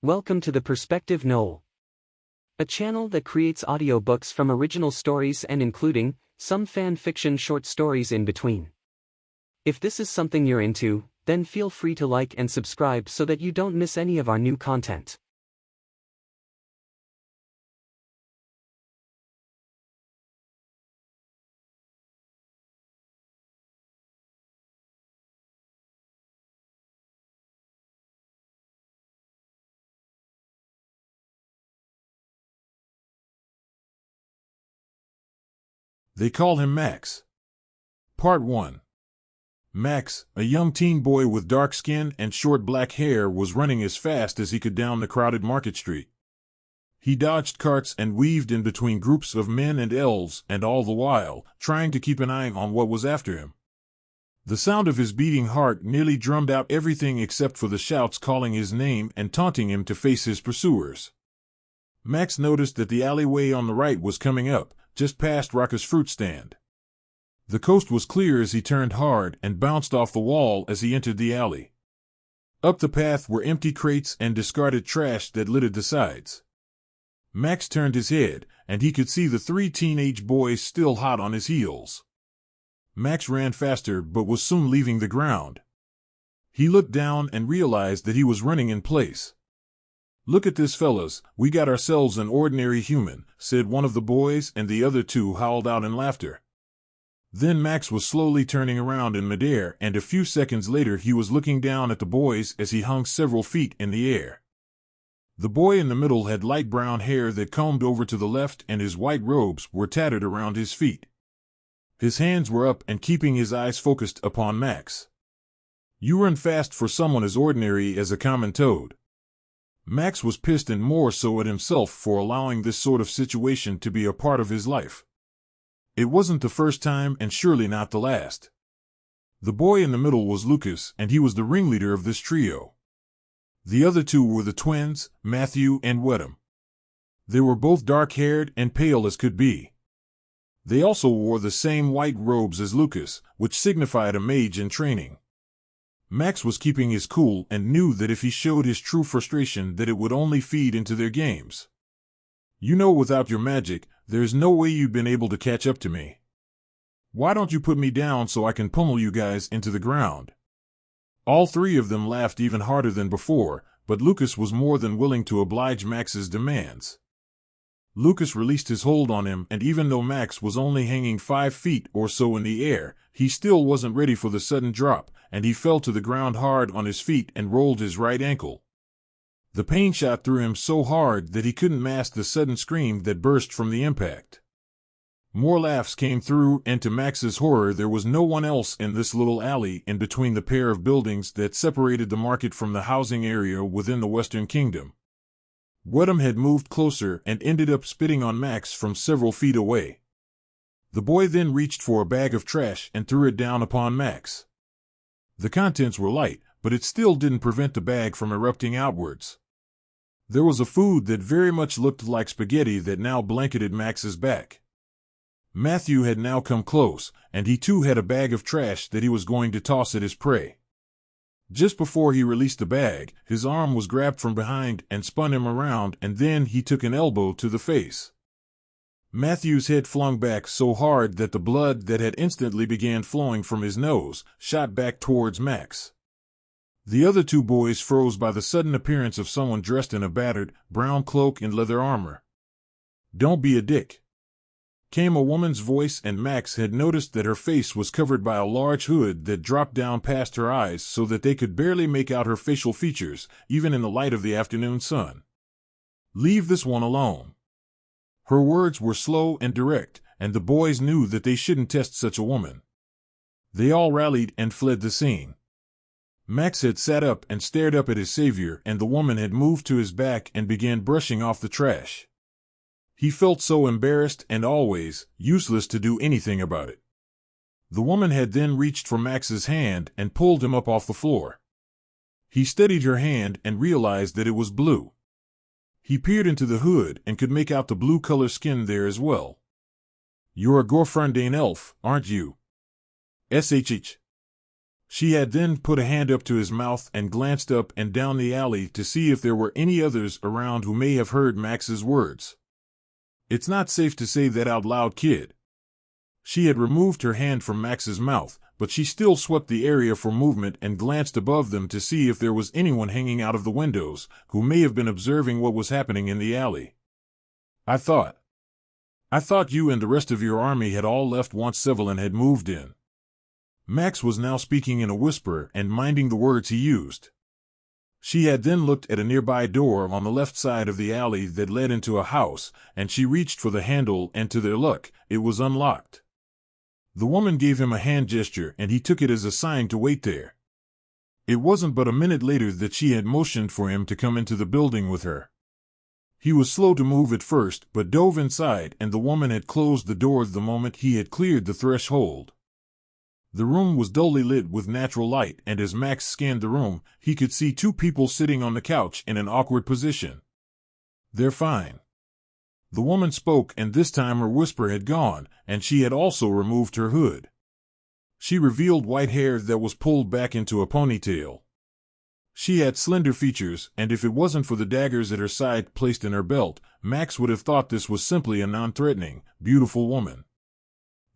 Welcome to the Perspective Knoll, a channel that creates audiobooks from original stories and including some fan fiction short stories in between. If this is something you're into, then feel free to like and subscribe so that you don't miss any of our new content. They call him Max. Part 1. Max, a young teen boy with dark skin and short black hair, was running as fast as he could down the crowded market street. He dodged carts and weaved in between groups of men and elves, and all the while, trying to keep an eye on what was after him. The sound of his beating heart nearly drummed out everything except for the shouts calling his name and taunting him to face his pursuers. Max noticed that the alleyway on the right was coming up, just past Rocca's fruit stand. The coast was clear as he turned hard and bounced off the wall as he entered the alley. Up the path were empty crates and discarded trash that littered the sides. Max turned his head, and he could see the three teenage boys still hot on his heels. Max ran faster but was soon leaving the ground. He looked down and realized that he was running in place. "Look at this, fellas, we got ourselves an ordinary human," said one of the boys, and the other two howled out in laughter. Then Max was slowly turning around in midair, and a few seconds later he was looking down at the boys as he hung several feet in the air. The boy in the middle had light brown hair that combed over to the left, and his white robes were tattered around his feet. His hands were up and keeping his eyes focused upon Max. "You run fast for someone as ordinary as a common toad." Max was pissed and more so at himself for allowing this sort of situation to be a part of his life. It wasn't the first time and surely not the last. The boy in the middle was Lucas, and he was the ringleader of this trio. The other two were the twins, Matthew and Wedham. They were both dark-haired and pale as could be. They also wore the same white robes as Lucas, which signified a mage in training. Max was keeping his cool and knew that if he showed his true frustration that it would only feed into their games. "You know, without your magic, there's no way you've been able to catch up to me. Why don't you put me down so I can pummel you guys into the ground?" All three of them laughed even harder than before, but Lucas was more than willing to oblige Max's demands. Lucas released his hold on him, and even though Max was only hanging 5 feet or so in the air, he still wasn't ready for the sudden drop, and he fell to the ground hard on his feet and rolled his right ankle. The pain shot through him so hard that he couldn't mask the sudden scream that burst from the impact. More laughs came through, and to Max's horror there was no one else in this little alley in between the pair of buildings that separated the market from the housing area within the Western Kingdom. Wedham had moved closer and ended up spitting on Max from several feet away. The boy then reached for a bag of trash and threw it down upon Max. The contents were light, but it still didn't prevent the bag from erupting outwards. There was a food that very much looked like spaghetti that now blanketed Max's back. Matthew had now come close, and he too had a bag of trash that he was going to toss at his prey. Just before he released the bag, his arm was grabbed from behind and spun him around, and then he took an elbow to the face. Matthew's head flung back so hard that the blood that had instantly began flowing from his nose shot back towards Max. The other two boys froze by the sudden appearance of someone dressed in a battered, brown cloak and leather armor. "Don't be a dick," came a woman's voice, and Max had noticed that her face was covered by a large hood that dropped down past her eyes so that they could barely make out her facial features, even in the light of the afternoon sun. "Leave this one alone." Her words were slow and direct, and the boys knew that they shouldn't test such a woman. They all rallied and fled the scene. Max had sat up and stared up at his savior, and the woman had moved to his back and began brushing off the trash. He felt so embarrassed and always useless to do anything about it. The woman had then reached for Max's hand and pulled him up off the floor. He studied her hand and realized that it was blue. He peered into the hood and could make out the blue color skin there as well. "You're a Gorfrandane elf, aren't you?" "SHH. She had then put a hand up to his mouth and glanced up and down the alley to see if there were any others around who may have heard Max's words. "It's not safe to say that out loud, kid." She had removed her hand from Max's mouth, but she still swept the area for movement and glanced above them to see if there was anyone hanging out of the windows who may have been observing what was happening in the alley. I thought you and the rest of your army had all left once Sevillon had moved in." Max was now speaking in a whisper and minding the words he used. She had then looked at a nearby door on the left side of the alley that led into a house, and she reached for the handle, and to their luck, it was unlocked. The woman gave him a hand gesture, and he took it as a sign to wait there. It wasn't but a minute later that she had motioned for him to come into the building with her. He was slow to move at first, but dove inside, and the woman had closed the door the moment he had cleared the threshold. The room was dully lit with natural light, and as Max scanned the room, he could see two people sitting on the couch in an awkward position. "They're fine." The woman spoke, and this time her whisper had gone, and she had also removed her hood. She revealed white hair that was pulled back into a ponytail. She had slender features, and if it wasn't for the daggers at her side placed in her belt, Max would have thought this was simply a non-threatening, beautiful woman.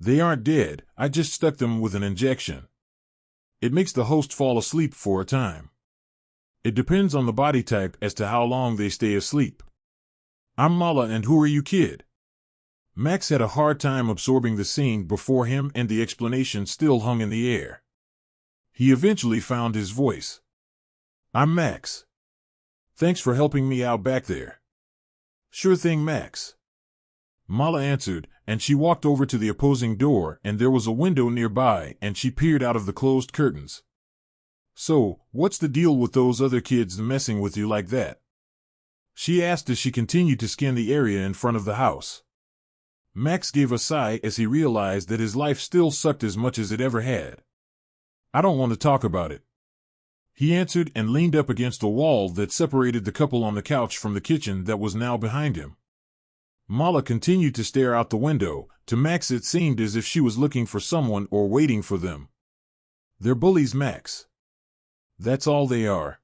"They aren't dead, I just stuck them with an injection. It makes the host fall asleep for a time. It depends on the body type as to how long they stay asleep. I'm Mala, and who are you, kid?" Max had a hard time absorbing the scene before him, and the explanation still hung in the air. He eventually found his voice. "I'm Max. Thanks for helping me out back there." "Sure thing, Max," Mala answered, and she walked over to the opposing door, and there was a window nearby, and she peered out of the closed curtains. "So, what's the deal with those other kids messing with you like that?" she asked as she continued to scan the area in front of the house. Max gave a sigh as he realized that his life still sucked as much as it ever had. "I don't want to talk about it," he answered, and leaned up against a wall that separated the couple on the couch from the kitchen that was now behind him. Mala continued to stare out the window. To Max it seemed as if she was looking for someone or waiting for them. "They're bullies, Max. That's all they are.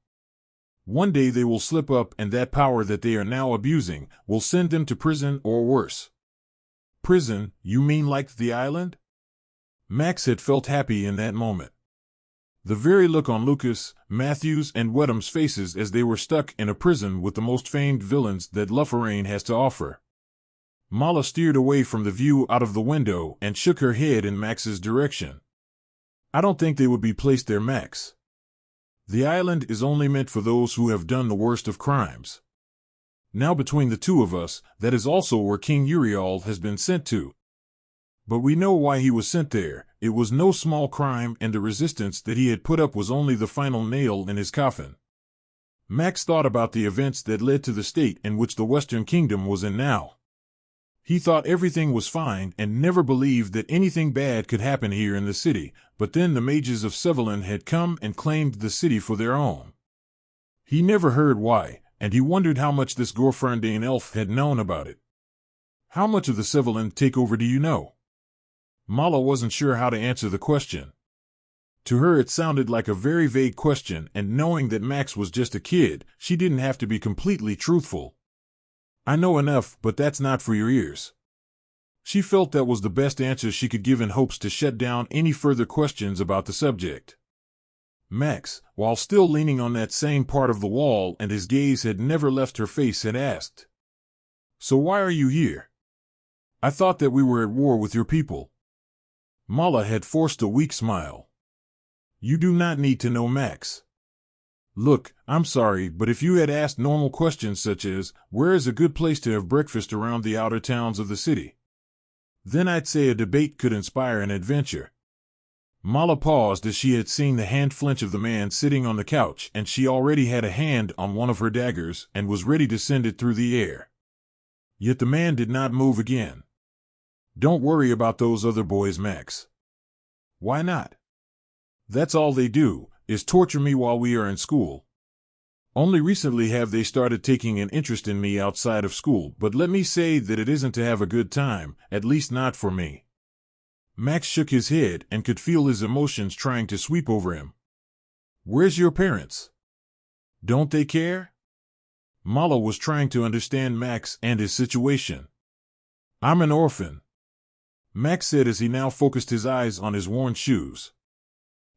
One day they will slip up, and that power that they are now abusing will send them to prison or worse." "Prison, you mean like the island?" Max had felt happy in that moment. The very look on Lucas, Matthews, and Wedham's faces as they were stuck in a prison with the most famed villains that Lufferane has to offer. Mala steered away from the view out of the window and shook her head in Max's direction. "I don't think they would be placed there, Max. The island is only meant for those who have done the worst of crimes. Now between the two of us, that is also where King Uriel has been sent to. But we know why he was sent there. It was no small crime, and the resistance that he had put up was only the final nail in his coffin." Max thought about the events that led to the state in which the Western Kingdom was in now. He thought everything was fine and never believed that anything bad could happen here in the city, but then the mages of Sevillon had come and claimed the city for their own. He never heard why, and he wondered how much this Gorferndain elf had known about it. "How much of the Sevillon takeover do you know?" Mala wasn't sure how to answer the question. To her it sounded like a very vague question, and knowing that Max was just a kid, she didn't have to be completely truthful. "I know enough, but that's not for your ears." She felt that was the best answer she could give in hopes to shut down any further questions about the subject. Max, while still leaning on that same part of the wall and his gaze had never left her face, had asked, "So why are you here? I thought that we were at war with your people." Mala had forced a weak smile. "You do not need to know, Max. Look, I'm sorry, but if you had asked normal questions such as, where is a good place to have breakfast around the outer towns of the city, then I'd say a debate could inspire an adventure." Mala paused as she had seen the hand flinch of the man sitting on the couch, and she already had a hand on one of her daggers and was ready to send it through the air. Yet the man did not move again. "Don't worry about those other boys, Max." "Why not?" "That's all they do, is torture me while we are in school. Only recently have they started taking an interest in me outside of school, but let me say that it isn't to have a good time, at least not for me." Max shook his head and could feel his emotions trying to sweep over him. Where's your parents? Don't they care? Mala was trying to understand Max and his situation. I'm an orphan, Max said as he now focused his eyes on his worn shoes.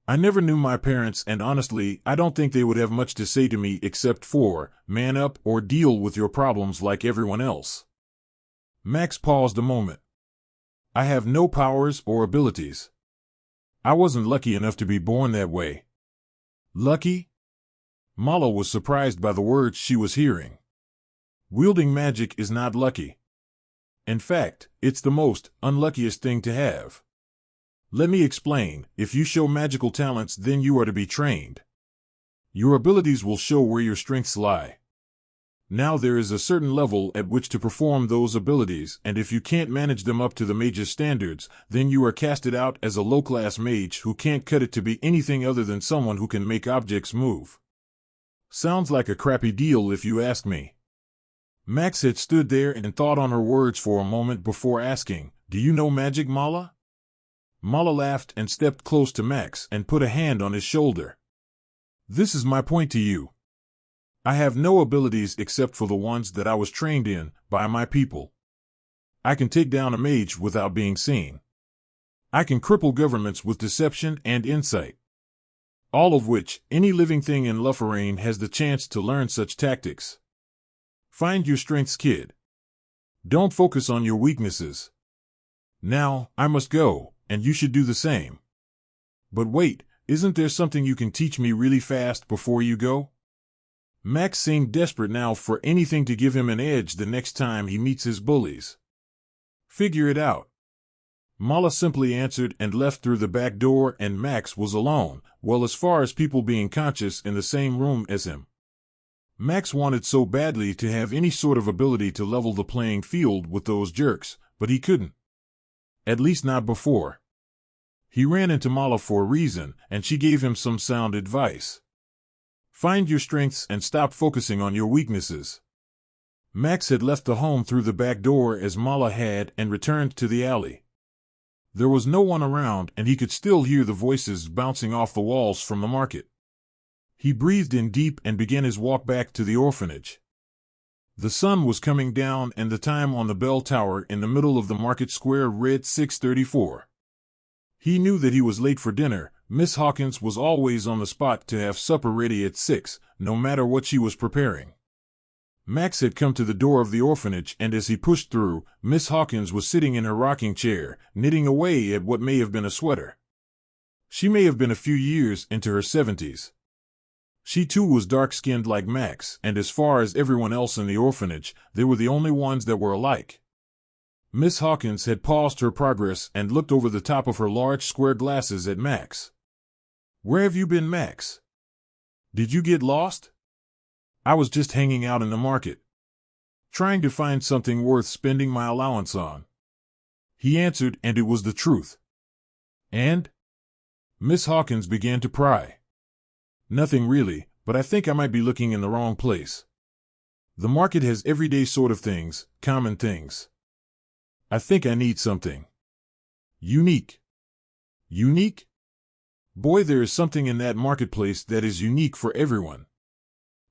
I never knew my parents, and honestly, I don't think they would have much to say to me except for, man up or deal with your problems like everyone else. Max paused a moment. I have no powers or abilities. I wasn't lucky enough to be born that way. Lucky? Mala was surprised by the words she was hearing. Wielding magic is not lucky. In fact, it's the most unluckiest thing to have. Let me explain. If you show magical talents, then you are to be trained. Your abilities will show where your strengths lie. Now there is a certain level at which to perform those abilities, and if you can't manage them up to the mage's standards, then you are casted out as a low-class mage who can't cut it to be anything other than someone who can make objects move. Sounds like a crappy deal if you ask me. Max had stood there and thought on her words for a moment before asking, Do you know magic, Mala? Mala laughed and stepped close to Max and put a hand on his shoulder. This is my point to you. I have no abilities except for the ones that I was trained in by my people. I can take down a mage without being seen. I can cripple governments with deception and insight. All of which, any living thing in Lufferane has the chance to learn such tactics. Find your strengths, kid. Don't focus on your weaknesses. Now, I must go, and you should do the same. But wait, isn't there something you can teach me really fast before you go? Max seemed desperate now for anything to give him an edge the next time he meets his bullies. Figure it out. Mala simply answered and left through the back door, and Max was alone, well, as far as people being conscious in the same room as him. Max wanted so badly to have any sort of ability to level the playing field with those jerks, but he couldn't. At least not before. He ran into Mala for a reason, and she gave him some sound advice. Find your strengths and stop focusing on your weaknesses. Max had left the home through the back door as Mala had and returned to the alley. There was no one around, and he could still hear the voices bouncing off the walls from the market. He breathed in deep and began his walk back to the orphanage. The sun was coming down, and the time on the bell tower in the middle of the market square read 6:34. He knew that he was late for dinner. Miss Hawkins was always on the spot to have supper ready at 6, no matter what she was preparing. Max had come to the door of the orphanage, and as he pushed through, Miss Hawkins was sitting in her rocking chair, knitting away at what may have been a sweater. She may have been a few years into her 70s. She too was dark-skinned like Max, and as far as everyone else in the orphanage, they were the only ones that were alike. Miss Hawkins had paused her progress and looked over the top of her large square glasses at Max. Where have you been, Max? Did you get lost? I was just hanging out in the market, trying to find something worth spending my allowance on. He answered, and it was the truth. And? Miss Hawkins began to pry. Nothing really, but I think I might be looking in the wrong place. The market has everyday sort of things, common things. I think I need something unique. Unique? Boy, there is something in that marketplace that is unique for everyone.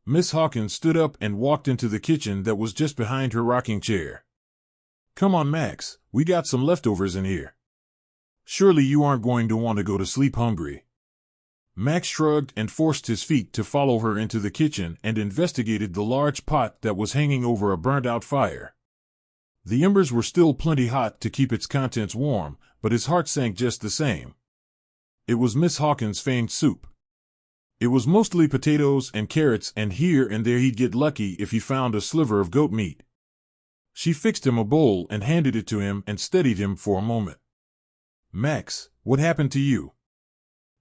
Miss Hawkins stood up and walked into the kitchen that was just behind her rocking chair. Come on, Max, we got some leftovers in here. Surely you aren't going to want to go to sleep hungry. Max shrugged and forced his feet to follow her into the kitchen and investigated the large pot that was hanging over a burnt-out fire. The embers were still plenty hot to keep its contents warm, but his heart sank just the same. It was Miss Hawkins' famed soup. It was mostly potatoes and carrots, and here and there he'd get lucky if he found a sliver of goat meat. She fixed him a bowl and handed it to him and studied him for a moment. Max, what happened to you?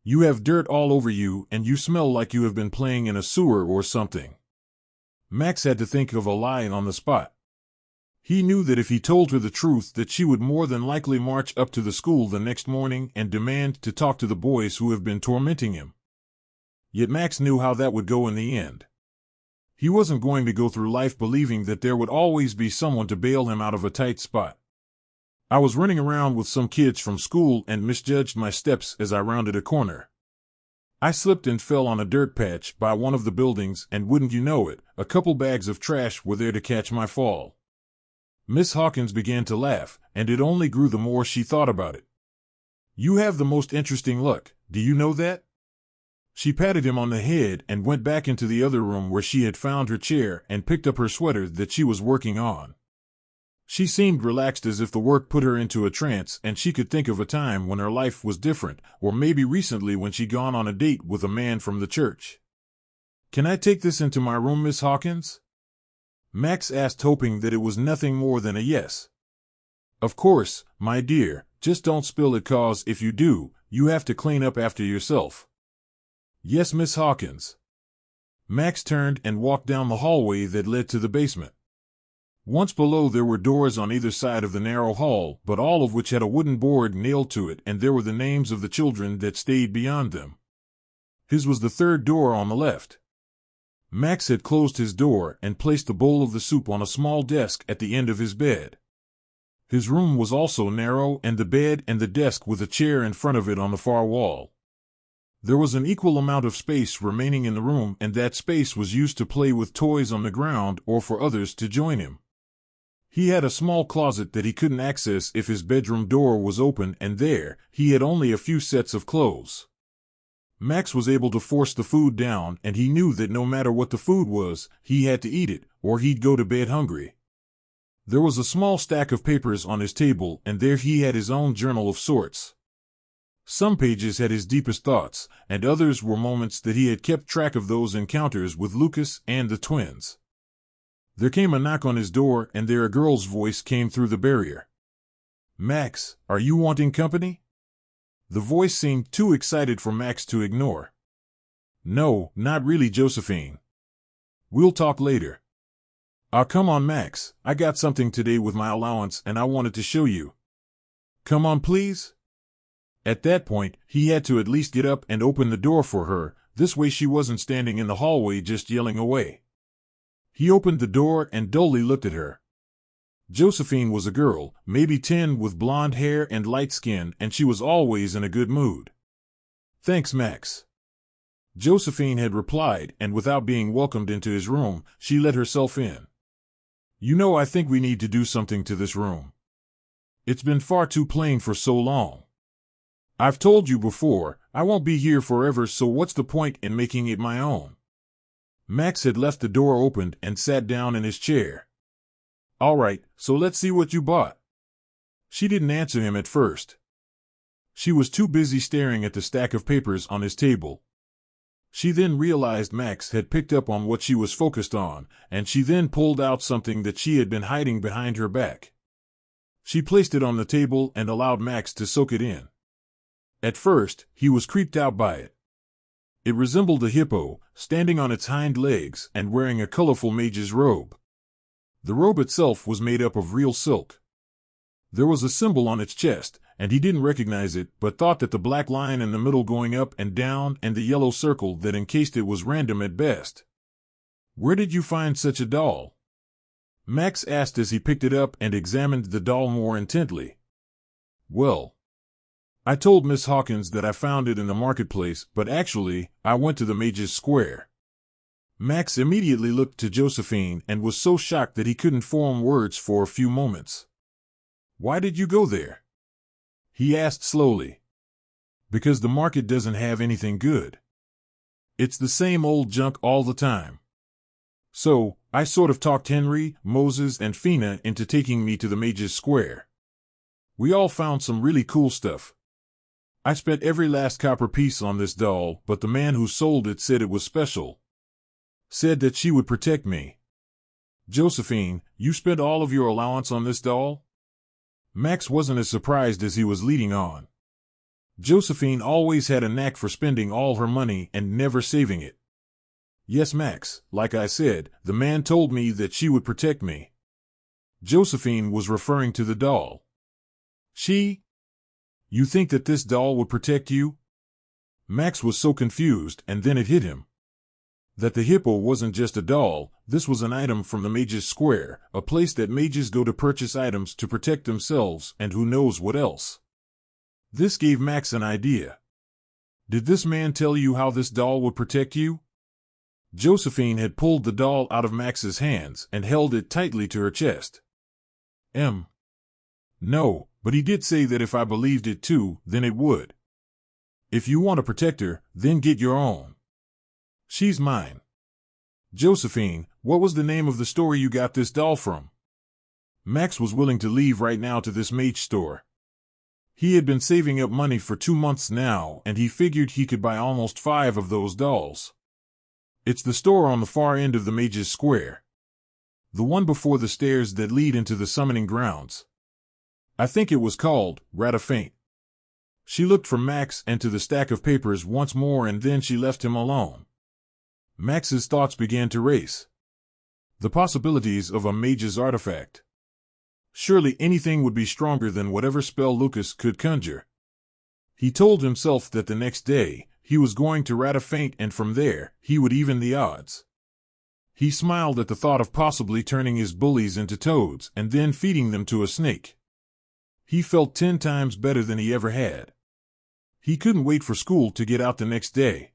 You have dirt all over you, and you smell like you have been playing in a sewer or something. Max had to think of a lie on the spot. He knew that if he told her the truth, that she would more than likely march up to the school the next morning and demand to talk to the boys who have been tormenting him. Yet Max knew how that would go in the end. He wasn't going to go through life believing that there would always be someone to bail him out of a tight spot. I was running around with some kids from school and misjudged my steps as I rounded a corner. I slipped and fell on a dirt patch by one of the buildings, and wouldn't you know it, a couple bags of trash were there to catch my fall. Miss Hawkins began to laugh, and it only grew the more she thought about it. You have the most interesting luck, do you know that? She patted him on the head and went back into the other room where she had found her chair and picked up her sweater that she was working on. She seemed relaxed, as if the work put her into a trance and she could think of a time when her life was different, or maybe recently when she'd gone on a date with a man from the church. Can I take this into my room, Miss Hawkins? Max asked, hoping that it was nothing more than a yes. Of course, my dear, just don't spill it, 'cause if you do, you have to clean up after yourself. Yes, Miss Hawkins. Max turned and walked down the hallway that led to the basement. Once below, there were doors on either side of the narrow hall, but all of which had a wooden board nailed to it, and there were the names of the children that stayed beyond them. His was the third door on the left. Max had closed his door and placed the bowl of the soup on a small desk at the end of his bed. His room was also narrow, and the bed and the desk with a chair in front of it on the far wall. There was an equal amount of space remaining in the room, and that space was used to play with toys on the ground or for others to join him. He had a small closet that he couldn't access if his bedroom door was open, and there he had only a few sets of clothes. Max was able to force the food down, and he knew that no matter what the food was, he had to eat it, or he'd go to bed hungry. There was a small stack of papers on his table, and there he had his own journal of sorts. Some pages had his deepest thoughts, and others were moments that he had kept track of, those encounters with Lucas and the twins. There came a knock on his door, and there a girl's voice came through the barrier. Max, are you wanting company? The voice seemed too excited for Max to ignore. No, not really, Josephine. We'll talk later. Come on, Max, I got something today with my allowance and I wanted to show you. Come on, please. At that point, he had to at least get up and open the door for her, this way she wasn't standing in the hallway just yelling away. He opened the door and dully looked at her. Josephine was a girl, maybe 10, with blonde hair and light skin, and she was always in a good mood. Thanks, Max. Josephine had replied, and without being welcomed into his room, she let herself in. You know, I think we need to do something to this room. It's been far too plain for so long. I've told you before, I won't be here forever, so what's the point in making it my own? Max had left the door open and sat down in his chair. All right, so let's see what you bought. She didn't answer him at first. She was too busy staring at the stack of papers on his table. She then realized Max had picked up on what she was focused on, and she then pulled out something that she had been hiding behind her back. She placed it on the table and allowed Max to soak it in. At first, he was creeped out by it. It resembled a hippo, standing on its hind legs and wearing a colorful mage's robe. The robe itself was made up of real silk. There was a symbol on its chest, and he didn't recognize it, but thought that the black line in the middle going up and down and the yellow circle that encased it was random at best. Where did you find such a doll? Max asked as he picked it up and examined the doll more intently. Well, I told Miss Hawkins that I found it in the marketplace, but actually, I went to the Mage's Square. Max immediately looked to Josephine and was so shocked that he couldn't form words for a few moments. Why did you go there? He asked slowly. Because the market doesn't have anything good. It's the same old junk all the time. So, I sort of talked Henry, Moses, and Fina into taking me to the Mage's Square. We all found some really cool stuff. I spent every last copper piece on this doll, but the man who sold it said it was special. Said that she would protect me. Josephine, you spent all of your allowance on this doll? Max wasn't as surprised as he was leading on. Josephine always had a knack for spending all her money and never saving it. Yes, Max, like I said, the man told me that she would protect me. Josephine was referring to the doll. She? You think that this doll would protect you? Max was so confused, and then it hit him. That the hippo wasn't just a doll, this was an item from the Mage's Square, a place that mages go to purchase items to protect themselves and who knows what else. This gave Max an idea. Did this man tell you how this doll would protect you? Josephine had pulled the doll out of Max's hands and held it tightly to her chest. No, but he did say that if I believed it too, then it would. If you want a protector, then get your own. She's mine. Josephine, what was the name of the store you got this doll from? Max was willing to leave right now to this mage store. He had been saving up money for 2 months now, and he figured he could buy almost 5 of those dolls. It's the store on the far end of the Mage's Square. The one before the stairs that lead into the summoning grounds. I think it was called Rataffaint. She looked from Max and to the stack of papers once more, and then she left him alone. Max's thoughts began to race. The possibilities of a mage's artifact. Surely anything would be stronger than whatever spell Lucas could conjure. He told himself that the next day, he was going to Rataffaint, and from there, he would even the odds. He smiled at the thought of possibly turning his bullies into toads and then feeding them to a snake. He felt 10 times better than he ever had. He couldn't wait for school to get out the next day.